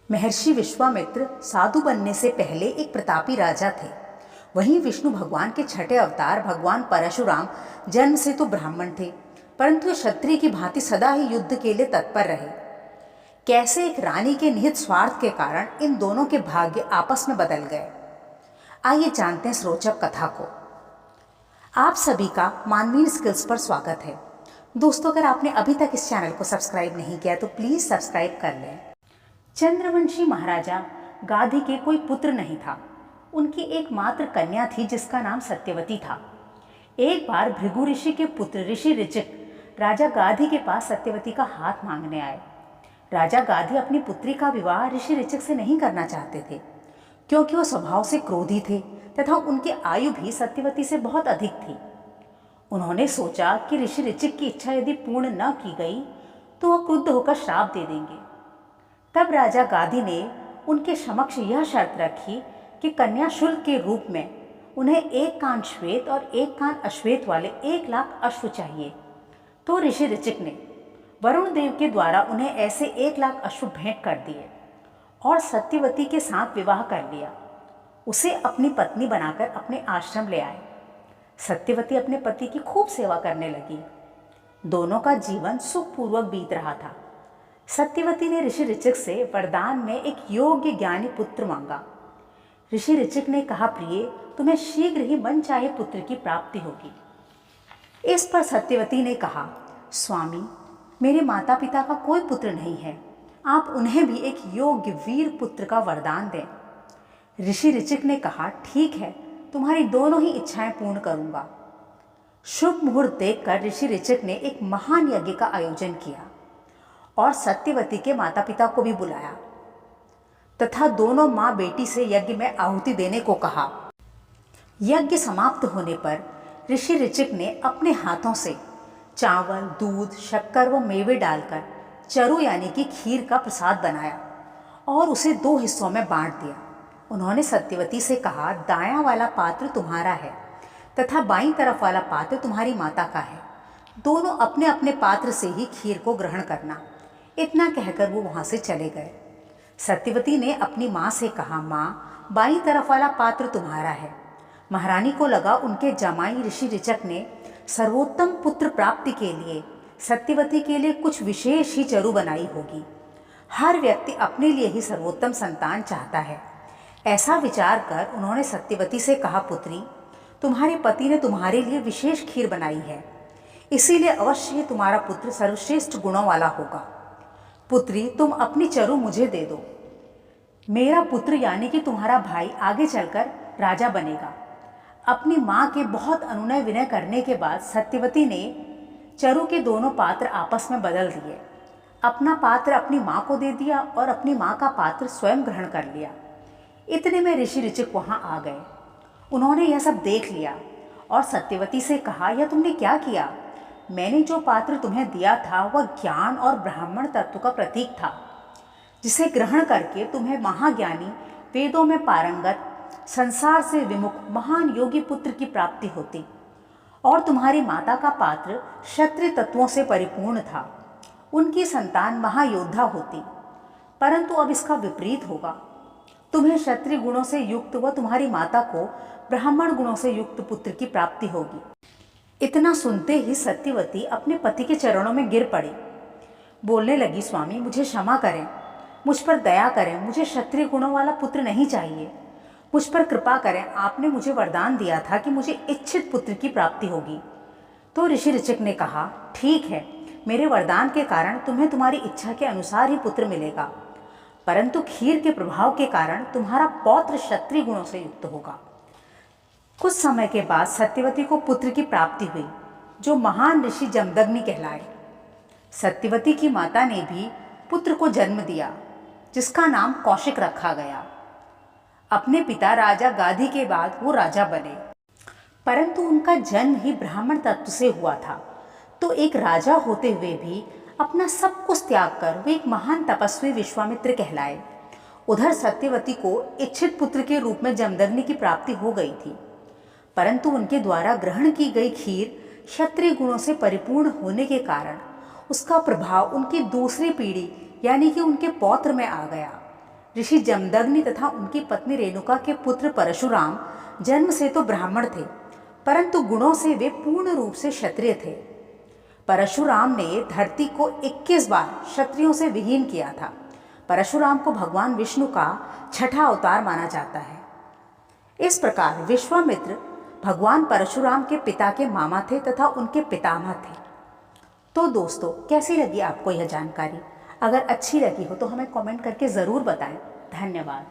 महर्षि विश्वामित्र साधु बनने से पहले एक प्रतापी राजा थे। वहीं विष्णु भगवान के छठे अवतार भगवान परशुराम जन्म से तो ब्राह्मण थे, परंतु वे क्षत्रिय की भांति सदा ही युद्ध के लिए तत्पर रहे। कैसे एक रानी के निहित स्वार्थ के कारण इन दोनों के भाग्य आपस में बदल गए, आइए जानते हैं इस रोचक कथा को। आप सभी का मानवीय स्किल्स पर स्वागत है। दोस्तों, अगर आपने अभी तक इस चैनल को सब्सक्राइब नहीं किया तो प्लीज़ सब्सक्राइब कर लें। चंद्रवंशी महाराजा गाधी के कोई पुत्र नहीं था। उनकी एकमात्र कन्या थी जिसका नाम सत्यवती था। एक बार भृगु ऋषि के पुत्र ऋषि ऋचिक राजा गाधी के पास सत्यवती का हाथ मांगने आए। राजा गाधी अपनी पुत्री का विवाह ऋषि ऋचिक से नहीं करना चाहते थे, क्योंकि वो स्वभाव से क्रोधी थे तथा उनकी आयु भी सत्यवती से बहुत अधिक थी। उन्होंने सोचा कि ऋषि ऋचिक की इच्छा यदि पूर्ण न की गई तो वह क्रुद्ध होकर श्राप दे देंगे। तब राजा गाधी ने उनके समक्ष यह शर्त रखी कि कन्या शुल्क के रूप में उन्हें एक कान श्वेत और एक कान अश्वेत वाले 1,00,000 अश्व चाहिए। तो ऋषि ऋचिक ने वरुण देव के द्वारा उन्हें ऐसे 1,00,000 अश्व भेंट कर दिए और सत्यवती के साथ विवाह कर लिया। उसे अपनी पत्नी बनाकर अपने आश्रम ले आए। सत्यवती अपने पति की खूब सेवा करने लगी। दोनों का जीवन सुखपूर्वक बीत रहा था। सत्यवती ने ऋषि ऋचिक से वरदान में एक योग्य ज्ञानी पुत्र मांगा। ऋषि ऋचिक ने कहा, प्रिय, तुम्हें शीघ्र ही मनचाहे पुत्र की प्राप्ति होगी। इस पर सत्यवती ने कहा, स्वामी, मेरे माता पिता का कोई पुत्र नहीं है, आप उन्हें भी एक योग्य वीर पुत्र का वरदान दें। ऋषि ऋचिक ने कहा, ठीक है, तुम्हारी दोनों ही इच्छाएं पूर्ण करूंगा। शुभ मुहूर्त देखकर ऋषि ऋचिक ने एक महान यज्ञ का आयोजन किया और सत्यवती के माता पिता को भी बुलाया तथा दोनों माँ बेटी से यज्ञ में आहुति देने को कहा। यज्ञ समाप्त होने पर ऋषि ऋचिक ने अपने हाथों से चावल, दूध, शक्कर व मेवे डालकर चरु यानी कि खीर का प्रसाद बनाया और उसे 2 हिस्सों में बांट दिया। उन्होंने सत्यवती से कहा, दायां वाला पात्र तुम्हारा है तथा बाईं तरफ वाला पात्र तुम्हारी माता का है। दोनों अपने अपने पात्र से ही खीर को ग्रहण करना। इतना कहकर वो वहाँ से चले गए। सत्यवती ने अपनी माँ से कहा, माँ, बाईं तरफ वाला पात्र तुम्हारा है। महारानी को लगा उनके जमाई ऋषि ऋचिक ने सर्वोत्तम पुत्र प्राप्ति के लिए सत्यवती के लिए कुछ विशेष ही चरु बनाई होगी। हर व्यक्ति अपने लिए ही सर्वोत्तम संतान चाहता है। ऐसा विचार कर उन्होंने सत्यवती से कहा, पुत्री, तुम्हारे पति ने तुम्हारे लिए विशेष खीर बनाई है, इसीलिए अवश्य ही तुम्हारा पुत्र सर्वश्रेष्ठ गुणों वाला होगा। पुत्री, तुम अपनी चरु मुझे दे दो। मेरा पुत्र यानी कि तुम्हारा भाई आगे चलकर राजा बनेगा। अपनी माँ के बहुत अनुनय विनय करने के बाद सत्यवती ने चरु के दोनों पात्र आपस में बदल दिए। अपना पात्र अपनी माँ को दे दिया और अपनी माँ का पात्र स्वयं ग्रहण कर लिया। इतने में ऋषि ऋचिक वहाँ आ गए। उन्होंने यह सब देख लिया और सत्यवती से कहा, यह तुमने क्या किया? मैंने जो पात्र तुम्हें दिया था वह ज्ञान और ब्राह्मण तत्व का प्रतीक था, जिसे ग्रहण करके तुम्हें महाज्ञानी, वेदों में पारंगत, संसार से विमुख महान योगी पुत्र की प्राप्ति होती। और तुम्हारी माता का पात्र क्षत्रिय तत्वों से परिपूर्ण था, उनकी संतान महायोद्धा होती। परंतु अब इसका विपरीत होगा। तुम्हें क्षत्रिय गुणों से युक्त व तुम्हारी माता को ब्राह्मण गुणों से युक्त पुत्र की प्राप्ति होगी। इतना सुनते ही सत्यवती अपने पति के चरणों में गिर पड़ी। बोलने लगी, स्वामी, मुझे क्षमा करें, मुझ पर दया करें, मुझे क्षत्रिय गुणों वाला पुत्र नहीं चाहिए। मुझ पर कृपा करें, आपने मुझे वरदान दिया था कि मुझे इच्छित पुत्र की प्राप्ति होगी। तो ऋषि ऋचिक ने कहा, ठीक है, मेरे वरदान के कारण तुम्हें तुम्हारी इच्छा के अनुसार ही पुत्र मिलेगा, परंतु खीर के प्रभाव के कारण तुम्हारा पौत्र क्षत्रिय गुणों से युक्त होगा। कुछ समय के बाद सत्यवती को पुत्र की प्राप्ति हुई, जो महान ऋषि जमदग्नि कहलाए। सत्यवती की माता ने भी पुत्र को जन्म दिया, जिसका नाम कौशिक रखा गया। अपने पिता राजा गाधी के बाद वो राजा बने, परंतु उनका जन्म ही ब्राह्मण तत्व से हुआ था, तो एक राजा होते हुए भी अपना सब कुछ त्याग कर वे एक महान तपस्वी विश्वामित्र कहलाए। उधर सत्यवती को इच्छित पुत्र के रूप में जमदग्नि की प्राप्ति हो गई थी, परंतु उनके द्वारा ग्रहण की गई खीर क्षत्रिय गुणों से परिपूर्ण होने के कारण उसका प्रभाव उनकी दूसरी पीढ़ी यानी कि उनके पौत्र में आ गया। ऋषि जमदग्नि तथा उनकी पत्नी रेणुका के पुत्र परशुराम जन्म से तो ब्राह्मण थे, परंतु गुणों से वे पूर्ण रूप से क्षत्रिय थे। परशुराम ने धरती को 21 बार क्षत्रियों से विहीन किया था। परशुराम को भगवान विष्णु का छठा अवतार माना जाता है। इस प्रकार विश्वामित्र भगवान परशुराम के पिता के मामा थे तथा उनके पितामह थे। तो दोस्तों, कैसी लगी आपको यह जानकारी? अगर अच्छी लगी हो तो हमें कमेंट करके ज़रूर बताएं। धन्यवाद।